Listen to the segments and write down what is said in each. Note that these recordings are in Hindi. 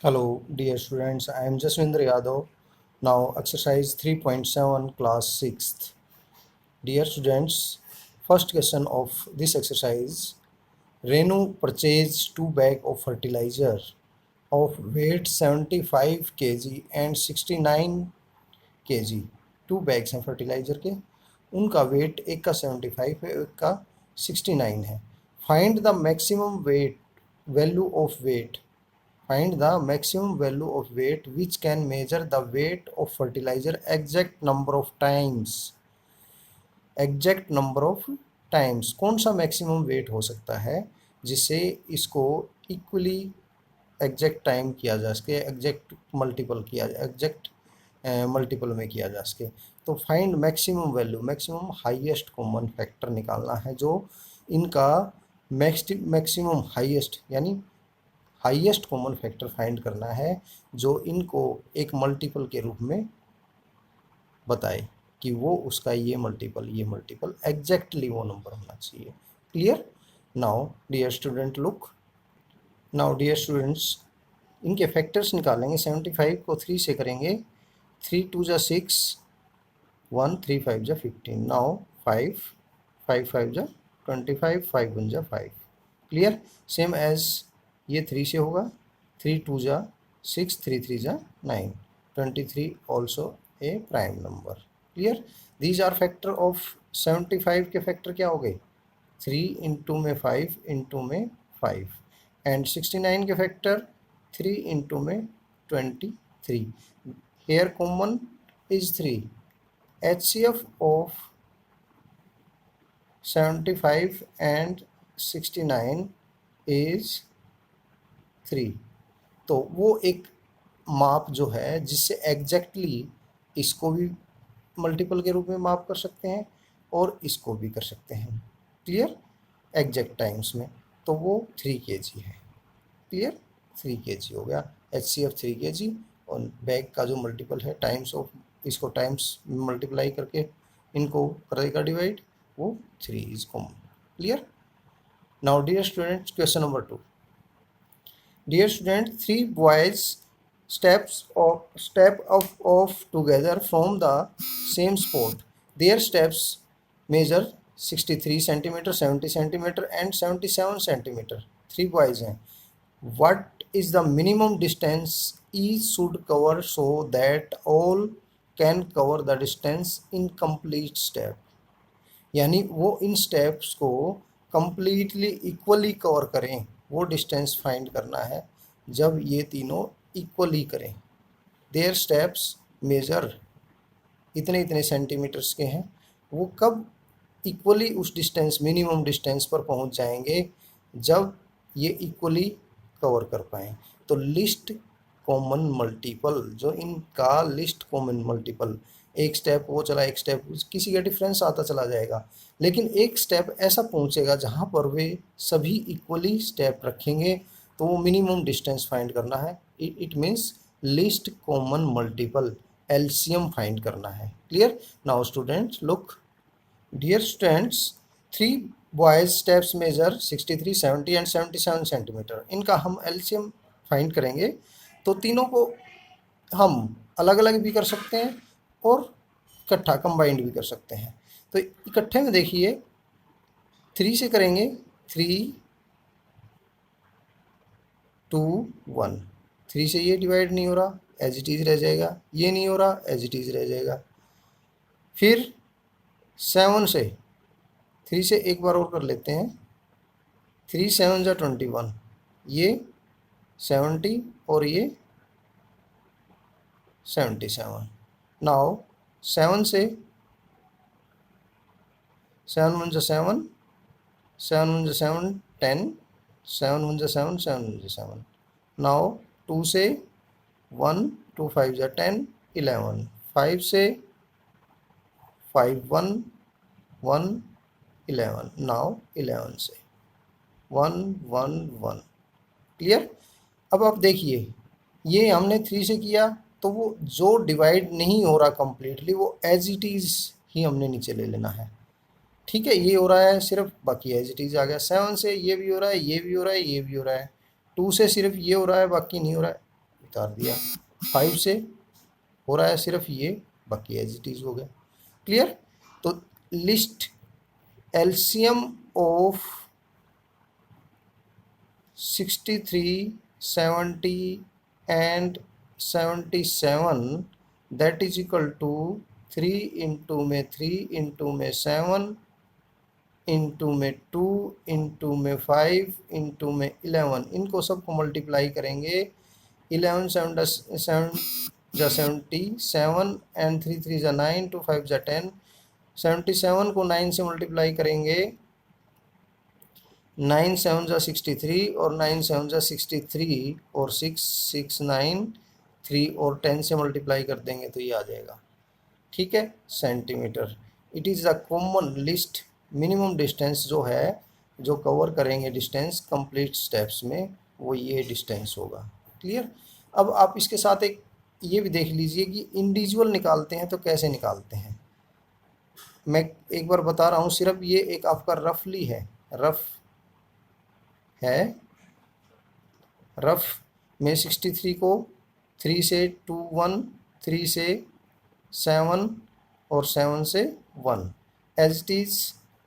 Hello, dear students. I am Jaswindra Yadav. Now, exercise 3.7, class 6th. Dear students, first question of this exercise. Renu purchased 2 bags of fertilizer of weight 75 kg and 69 kg. 2 bags हैं फर्टिलाइजर के, उनका वेट एक का 75 है, एक का 69 है. Find the maximum weight value of weight. Find the maximum value of weight which can measure the weight of fertilizer exact number of times. Exact number of times. कौन सा मैक्सिमम वेट हो सकता है जिससे इसको इक्वली एग्जैक्ट टाइम किया जा सके, एग्जैक्ट मल्टीपल किया जाए, एग्जैक्ट मल्टीपल में किया जा सके. तो find maximum value, maximum highest common factor निकालना है जो इनका मैक्सिमम हाईएस्ट यानी हाईएस्ट कॉमन फैक्टर फाइंड करना है जो इनको एक मल्टीपल के रूप में बताए कि वो उसका ये मल्टीपल एग्जैक्टली वो नंबर होना चाहिए. Clear? Now dear student look. Now dear students, इनके फैक्टर्स निकालेंगे. 75 को 3 से करेंगे. 3 2 जा 6, 1 3 5 जा 15. नाउ 5 5 5 जा 25, 5 1 जा 5. क्लियर? सेम एज ये 3 से होगा. 3 2 जा 6, 3 3 जा 9. 23 also a prime number. Clear? These are factor of 75 के फैक्टर क्या हो गए? 3 इंटू में 5 इंटू में 5 एंड 69 के फैक्टर 3 इंटू में 23. Here common is 3. HCF of 75 and 69 is 3. तो वो एक माप जो है जिससे एग्जैक्टली इसको भी मल्टीपल के रूप में माप कर सकते हैं और इसको भी कर सकते हैं. क्लियर? एग्जैक्ट टाइम्स में तो वो 3 kg है. क्लियर? 3 kg हो गया. HCF 3 kg और बैग का जो मल्टीपल है टाइम्स ऑफ इसको टाइम्स मल्टीप्लाई करके इनको करेगा डिवाइड, वो 3 is common. Clear? Now dear student, question number 2. Dear student, 3 boys step off together from the same spot. Their steps measure 63 centimeter, 70 centimeter and 77 centimeter. 3 boys हैं. What is the minimum distance each should cover so that all can cover the distance in complete step? यानी वो इन स्टेप्स को कंप्लीटली इक्वली कवर करें, वो डिस्टेंस फाइंड करना है जब ये तीनों इक्वली करें. देयर स्टेप्स मेजर इतने इतने सेंटीमीटर्स के हैं, वो कब इक्वली उस डिस्टेंस मिनिमम डिस्टेंस पर पहुंच जाएंगे जब ये इक्वली कवर कर पाएँ. तो लिस्ट कॉमन मल्टीपल, जो इनका लिस्ट कॉमन मल्टीपल, एक स्टेप वो चला, एक स्टेप किसी का डिफरेंस आता चला जाएगा, लेकिन एक स्टेप ऐसा पहुंचेगा जहां पर वे सभी इक्वली स्टेप रखेंगे तो वो मिनिमम डिस्टेंस फाइंड करना है. It means least common multiple, LCM find करना है. Clear? Now students look. Dear students, 3 boys steps measure 63, 70 and 77 centimetre. इनका हम एलसीएम फाइंड करेंगे तो तीनों को हम अलग अलग भी कर सकते हैं और इकट्ठा कंबाइंड भी कर सकते हैं. तो इकट्ठे में देखिए 3 से करेंगे. 3 2 1. 3 से ये डिवाइड नहीं हो रहा, एज इट इज़ रह जाएगा. ये नहीं हो रहा, एज इट इज़ रह जाएगा. फिर 7 से, 3 से एक बार और कर लेते हैं. 3 7 जा 21. ये 70 और ये 77. नाउ 7 से 7 1 जा 7, 7 1 जा 7 10, 7 1 जा 7, 7 1 जा 7. नाउ 2 से 1 2 5 जा 10 11. 5 से 5 1 1 11. नाउ 11 से 1 1 1. क्लियर? अब आप देखिए ये हमने 3 से किया तो वो जो डिवाइड नहीं हो रहा कंप्लीटली वो एज इट इज़ ही हमने नीचे ले लेना है. ठीक है, ये हो रहा है सिर्फ, बाकी एज इट इज़ आ गया. 7 से ये भी हो रहा है, ये भी हो रहा है, ये भी हो रहा है. 2 से सिर्फ ये हो रहा है, बाकी नहीं हो रहा है. उतार दिया। 5 से हो रहा है सिर्फ ये, बाकी एज इट इज़ हो गया। क्लियर। तो list LCM of 63, 70 and 77 that is equal to 3 into में 3 इंटू में 7 इंटू में 2 इंटू में 5 इंटू में 11, इनको सबको मल्टीप्लाई करेंगे। 11 7 7 जा 70, 7 एंड 3 3 जा 9, 2 5 जा 10। 77 को 9 से मल्टीप्लाई करेंगे, 9 7 जा 63 और 9 7 जा 63 और 6 6 9 3 और 10 से मल्टीप्लाई कर देंगे तो ये आ जाएगा। ठीक है, centimetre. It is the common list minimum distance जो है, जो कवर करेंगे डिस्टेंस कंप्लीट स्टेप्स में, वो ये डिस्टेंस होगा। क्लियर। अब आप इसके साथ एक ये भी देख लीजिए कि इंडिविजुअल निकालते हैं तो कैसे निकालते हैं। मैं एक बार बता रहा हूँ, सिर्फ ये एक आपका रफली है, रफ है। रफ में 63 को 3 से 2 1, 3 से 7 और 7 से 1। एज इट इज़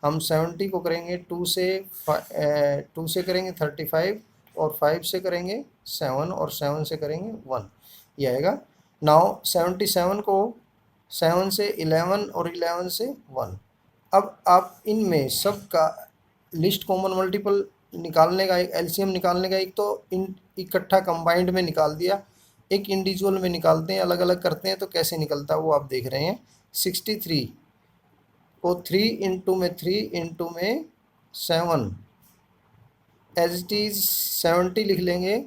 हम 70 को करेंगे 2 से 2 से करेंगे 35 और 5 से करेंगे 7 और 7 से करेंगे 1, ये आएगा। नाउ 77 को 7 से 11 और 11 से 1। अब आप इनमें सब का लिस्ट कॉमन मल्टीपल निकालने का, एक एलसीएम निकालने का, एक तो इन इकट्ठा कंबाइंड में निकाल दिया, एक इंडिविजुअल में निकालते हैं, अलग अलग करते हैं तो कैसे निकलता है वो आप देख रहे हैं। 63 को 3 इंटू में 3 इंटू में 7 एज इट इज़ 70 लिख लेंगे,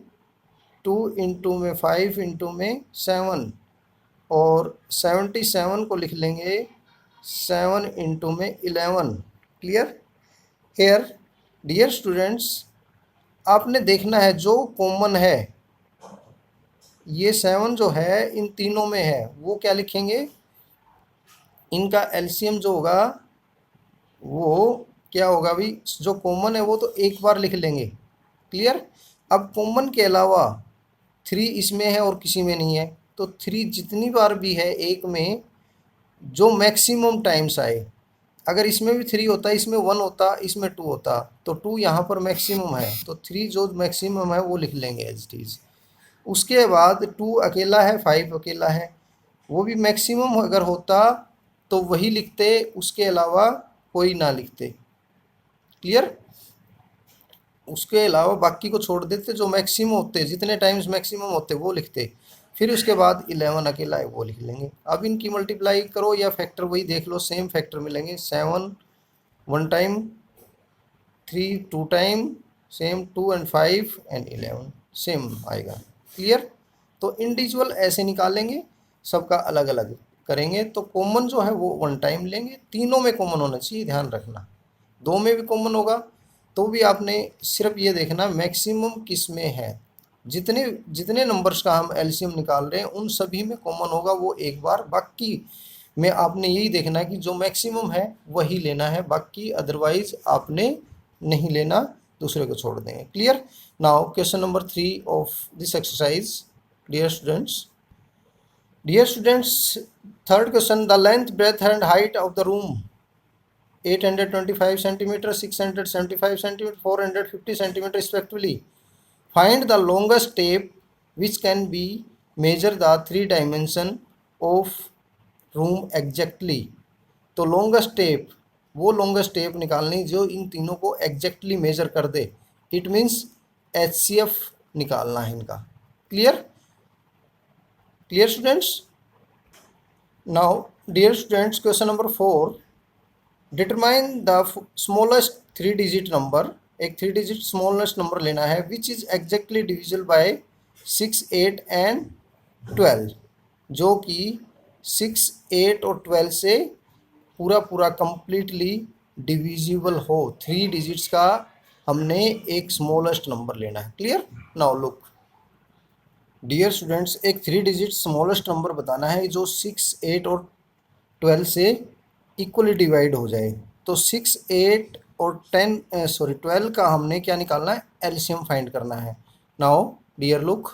2 इंटू में 5 इंटू में 7 और 77 को लिख लेंगे 7 इंटू में 11। क्लियर। हेयर डियर स्टूडेंट्स, आपने देखना है जो कॉमन है, ये 7 जो है इन तीनों में है, वो क्या लिखेंगे, इनका एलसीएम जो होगा वो क्या होगा भाई, जो कॉमन है वो तो एक बार लिख लेंगे। क्लियर। अब कॉमन के अलावा 3 इसमें है और किसी में नहीं है, तो 3 जितनी बार भी है एक में, जो मैक्सिमम टाइम्स आए, अगर इसमें भी 3 होता, इसमें 1 होता, इसमें 2 होता, तो 2 यहाँ पर मैक्सिमम है, तो 3 जो मैक्सिमम है वो लिख लेंगे एज इट इज़। उसके बाद 2 अकेला है, 5 अकेला है, वो भी मैक्सिमम अगर होता तो वही लिखते, उसके अलावा कोई ना लिखते। क्लियर। उसके अलावा बाकी को छोड़ देते, जो मैक्सिमम होते, जितने टाइम्स मैक्सिमम होते वो लिखते। फिर उसके बाद 11 अकेला है वो लिख लेंगे। अब इनकी मल्टीप्लाई करो या फैक्टर वही देख लो, सेम फैक्टर मिलेंगे। 7 1 time, 3 2 time, same 2 and 5 and 11 same आएगा। क्लियर। तो इंडिविजुअल ऐसे निकालेंगे, सबका अलग अलग करेंगे, तो कॉमन जो है वो 1 टाइम लेंगे। तीनों में कॉमन होना चाहिए, ध्यान रखना। 2 में भी कॉमन होगा तो भी आपने सिर्फ ये देखना मैक्सिमम किस में है। जितने जितने नंबर्स का हम एलसीएम निकाल रहे हैं उन सभी में कॉमन होगा वो एक बार, बाकी में आपने यही देखना है कि जो मैक्सिमम है वही लेना है, बाकी अदरवाइज आपने नहीं लेना, दूसरे को छोड़ देंगे। Clear. Now question number 3 of this exercise. Dear students, third question, the length breadth and height of the room 825 centimeter, 675 centimeter, 450 centimeter respectively. Find the longest tape which can be measure the 3 dimension of room exactly. तो longest tape, वो longest tape निकालनी जो इन तीनों को exactly measure कर दे। It means HCF निकालना है इनका। Clear? Clear students? Now dear students, question number 4, determine the smallest 3 digit number, एक 3 डिजिट स्मॉलेस्ट नंबर लेना है which is exactly divisible bye 6 8 and 12, जो कि 6 8 और 12 से पूरा पूरा कंप्लीटली डिविजिबल हो। 3 डिजिट्स का हमने एक स्मॉलेस्ट नंबर लेना है। Clear. Now look dear students, एक 3 डिजिट स्मॉलेस्ट नंबर बताना है जो 6 8 और 12 से इक्वली डिवाइड हो जाए। तो 6 8 और 12 का हमने क्या निकालना है, एलसीएम फाइंड करना है। Now dear look,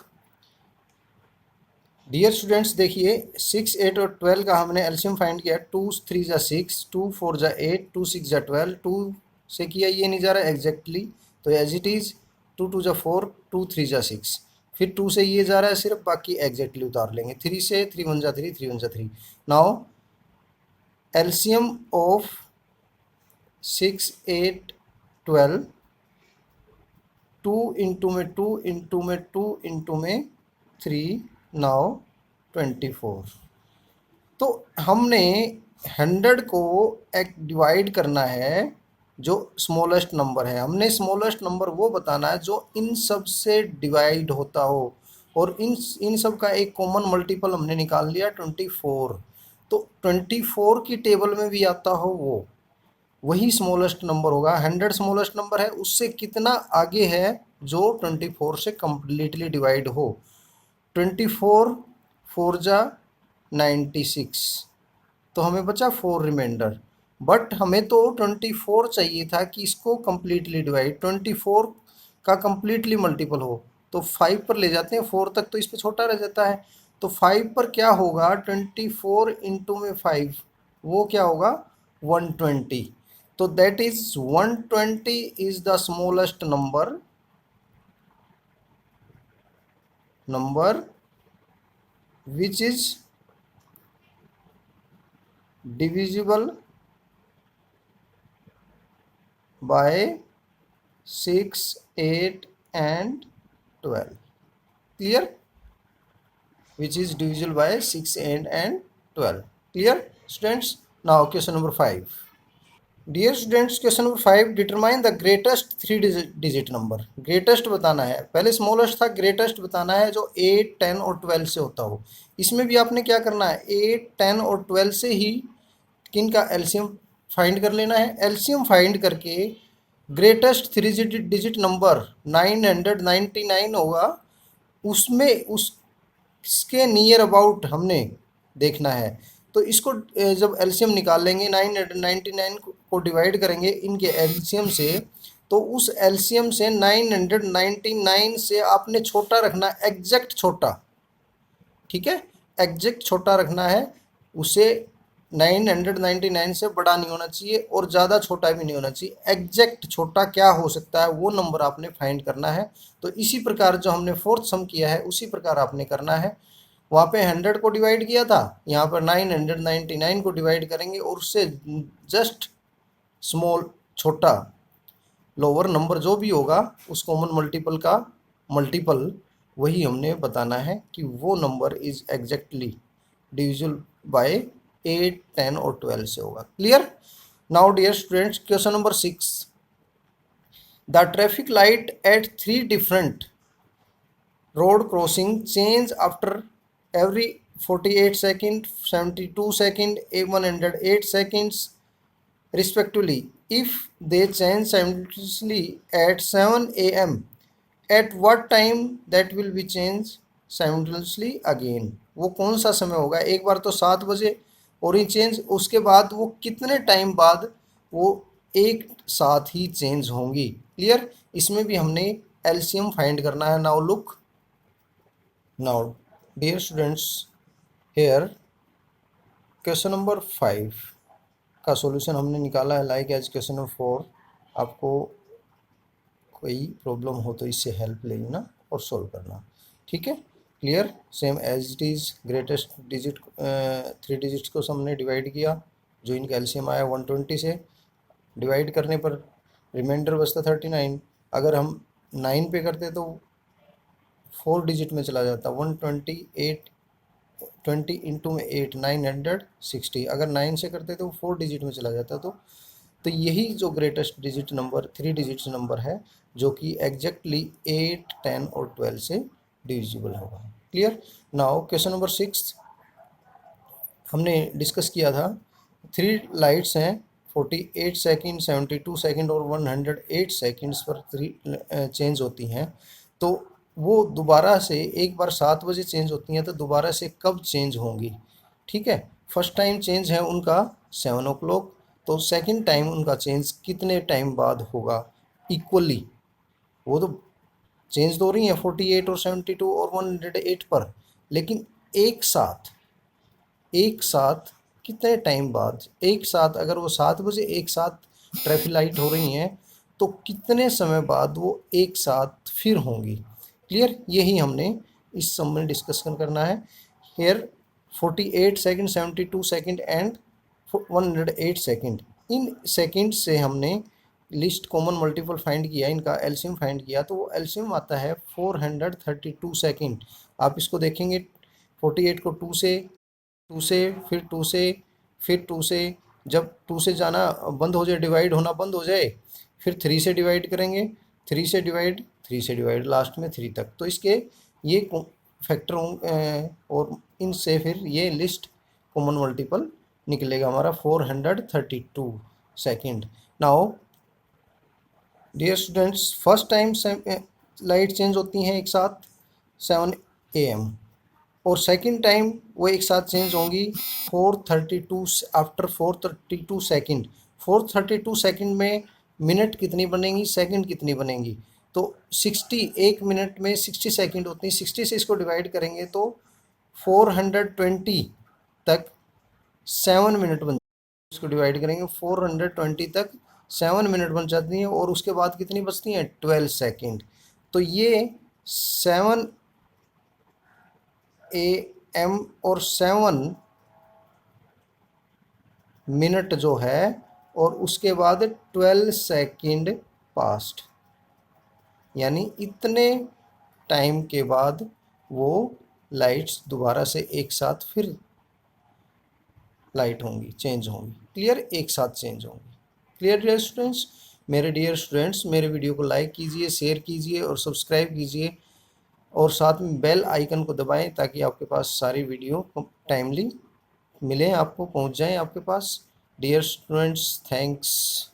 dear students देखिए 6, 8 और 12 का हमने एलसीएम फाइंड किया। 2 3 जा 6, 2 4 जा 8, 2 6 जा 12, 2 से किया ये नहीं जा रहा एग्जैक्टली, तो एज इट इज़ 2 2 जा 4, 2 3 जा 6, फिर 2 से ये जा रहा है सिर्फ, बाकी एग्जैक्टली उतार लेंगे। 3 से 3 1 जा 3, 3 1 जा 3। नाउ एलसीएम ऑफ 6 8 12, 2 इंटू में 2 इंटू में 2 इंटू में 3, नाउ 24। तो हमने 100 को एक डिवाइड करना है जो स्मॉलेस्ट नंबर है। हमने स्मॉलेस्ट नंबर वो बताना है जो इन सब से डिवाइड होता हो, और इन सब का एक कॉमन मल्टीपल हमने निकाल लिया 24। तो 24 की टेबल में भी आता हो वो, वही स्मॉलेस्ट नंबर होगा। 100 स्मॉलेस्ट नंबर है, उससे कितना आगे है जो 24 से कम्प्लीटली डिवाइड हो। 24 4 जा 96, तो हमें बचा 4 रिमाइंडर। बट हमें तो 24 चाहिए था कि इसको कम्प्लीटली डिवाइड 24 का कम्प्लीटली मल्टीपल हो, तो 5 पर ले जाते हैं। 4 तक तो इस पर छोटा रह जाता है, तो 5 पर क्या होगा 24 इंटू में 5, वो क्या होगा 120। तो that is 120 is the smallest number which is divisible by 6 8 and 12। clear? Which is divisible by 6 8 and 12। clear students? Now question number 5। Dear students question number 5, determine the greatest 3 digit number. Greatest बताना है, पहले स्मॉलेस्ट था, ग्रेटेस्ट बताना है जो 8 10 और 12 से होता हो। इसमें भी आपने क्या करना है 8 10 और 12 से ही किन का एलसीएम फाइंड कर लेना है। एलसीएम फाइंड करके ग्रेटेस्ट 3 डिजिट नंबर 999 होगा, उसमें उसके नियर अबाउट हमने देखना है। तो इसको जब एलसीएम निकाल लेंगे 999 को डिवाइड करेंगे इनके एलसीएम से, तो उस एलसीएम से 999 से आपने छोटा रखना, एग्जैक्ट छोटा, ठीक है, एग्जैक्ट छोटा रखना है उसे। 999 से बड़ा नहीं होना चाहिए और ज़्यादा छोटा भी नहीं होना चाहिए। एग्जैक्ट छोटा क्या हो सकता है वो नंबर आपने फाइंड करना है। तो इसी प्रकार जो हमने फोर्थ सम किया है उसी प्रकार आपने करना है। वहाँ पे 100 को डिवाइड किया था, यहाँ पर 999 को डिवाइड करेंगे और उससे जस्ट स्मॉल छोटा लोअर नंबर जो भी होगा उस कॉमन मल्टीपल का मल्टीपल वही हमने बताना है कि वो number is exactly divisible by 8 10 और 12 से होगा। Clear? Now dear students question number 6, the traffic light at 3 different road crossing change after every 48 second, 72 second, 108 seconds respectively. If they change simultaneously at 7 a.m., at what time that will be changed simultaneously again? वो कौन सा समय होगा? एक बार तो 7 बजे और ही चेंज, उसके बाद वो कितने टाइम बाद वो एक साथ ही चेंज होंगी। क्लियर? इसमें भी हमने एलसीएम फाइंड करना है। Now look, now dear students, here question number 5 का सॉल्यूशन हमने निकाला है लाइक एज क्वेश्चन नंबर 4। आपको कोई प्रॉब्लम हो तो इससे हेल्प ले लेना और सॉल्व करना, ठीक है? Clear? Same as it is greatest digit 3 digits को हमने डिवाइड किया, जो इनका एलसीएम आया 120 से, डिवाइड करने पर रिमाइंडर बचता 39। अगर हम 9 पे करते तो 4 डिजिट में चला जाता, 128 20 इंटू में 8 960। अगर 9 से करते तो 4 डिजिट में चला जाता। तो यही जो greatest digit number 3 digits number है जो कि एग्जैक्टली 8 10 और 12 से डिविजिबल होगा। क्लियर? नाउ क्वेश्चन नंबर 6 हमने डिस्कस किया था। 3 लाइट्स हैं, 48 सेकेंड, 72 सेकेंड और 108 सेकेंड्स पर 3 चेंज होती हैं। तो वो दोबारा से एक बार 7 बजे चेंज होती हैं, तो दोबारा से कब चेंज होंगी? ठीक है, फर्स्ट टाइम चेंज है उनका 7 o'clock, तो सेकंड टाइम उनका चेंज कितने टाइम बाद होगा? इक्वली, वो तो चेंज तो हो रही हैं 48 और 72 और 108 पर, लेकिन एक साथ कितने टाइम बाद, एक साथ अगर वो 7 बजे एक साथ ट्रैफिक लाइट हो रही हैं तो कितने समय बाद वो एक साथ फिर होंगी। क्लियर, यही हमने इस सम में डिस्कशन करना है। Here 48 second, 72 second and 108 second, इन सेकंड से हमने लिस्ट कॉमन मल्टीपल फाइंड किया, इनका एलसीएम फाइंड किया, तो वो एलसीएम आता है 432 सेकंड। आप इसको देखेंगे 48 को 2 से फिर 2 से फिर 2 से, जब 2 से जाना बंद हो जाए, डिवाइड होना बंद हो जाए, फिर 3 से डिवाइड करेंगे, 3 से डिवाइड लास्ट में 3 तक। तो इसके ये फैक्टर और इनसे फिर ये लिस्ट कॉमन मल्टीपल निकलेगा हमारा 432 second. Now dear students, first time light change होती हैं एक साथ 7 AM, और सेकंड टाइम वो एक साथ चेंज होंगी 432 आफ्टर 432 सेकंड। 432 सेकंड में मिनट कितनी बनेंगी, सेकंड कितनी बनेंगी, तो 60, एक मिनट में 60 सेकंड होती हैं। 60 से इसको डिवाइड करेंगे तो 420 तक 7 मिनट बन, इसको डिवाइड करेंगे 420 तक 7 मिनट बन जाती हैं, और उसके बाद कितनी बचती हैं 12 सेकंड। तो ये 7 AM और 7 मिनट जो है, और उसके बाद 12 सेकंड पास्ट, यानी इतने टाइम के बाद वो लाइट्स दोबारा से एक साथ फिर लाइट होंगी, चेंज होंगी। क्लियर, एक साथ चेंज होंगी। क्लियर डियर स्टूडेंट्स, मेरे डियर स्टूडेंट्स, मेरे वीडियो को लाइक कीजिए, शेयर कीजिए और सब्सक्राइब कीजिए, और साथ में बेल आइकन को दबाएं ताकि आपके पास सारी वीडियो टाइमली मिलें, आपको पहुंच जाएं आपके पास। Dear students, thanks.